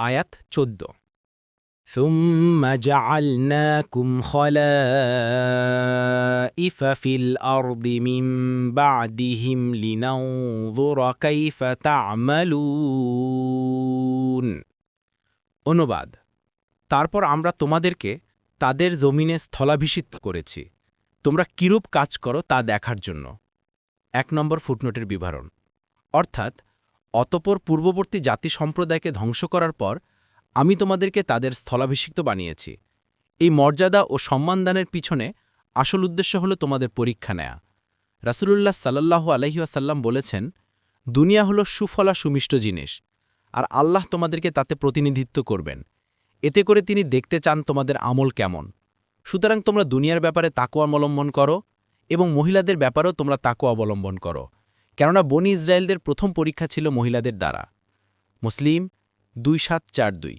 আয়াত ১৪ ثم جعلناكم خلائف في الأرض من بعدهم لننظر كيف تعملون অনুবাদ তারপর আমরা তোমাদেরকে তাদের জমিনে স্থলাভিষিক্ত করেছি তোমরা কিরূপ কাজ করো তা দেখার জন্য ১ নম্বর ফুটনোটের বিবরণ অর্থাৎ অতঃপর পূর্ববর্তী জাতি সম্প্রদায়কে ধ্বংস করার পর আমি তোমাদেরকে তাদের স্থলাভিষিক্ত বানিয়েছি এই মর্যাদা ও সম্মানদানের পিছনে আসল উদ্দেশ্য হল তোমাদের পরীক্ষা নেয়া রাসূলুল্লাহ সাল্লাল্লাহু আলাইহি ওয়াসাল্লাম বলেছেন দুনিয়া হল সুফলা সুমিষ্ট জিনিস আর আল্লাহ তোমাদেরকে তাতে প্রতিনিধিত্ব করবেন এতে করে তিনি দেখতে চান তোমাদের আমল কেমন সুতরাং তোমরা দুনিয়ার ব্যাপারে তাকওয়া অবলম্বন করো এবং মহিলাদের ব্যাপারেও তোমরা তাকওয়া অবলম্বন করো কেননা বনি ইসরায়েলদের প্রথম পরীক্ষা ছিল মহিলাদের দ্বারা মুসলিম ২৭৪২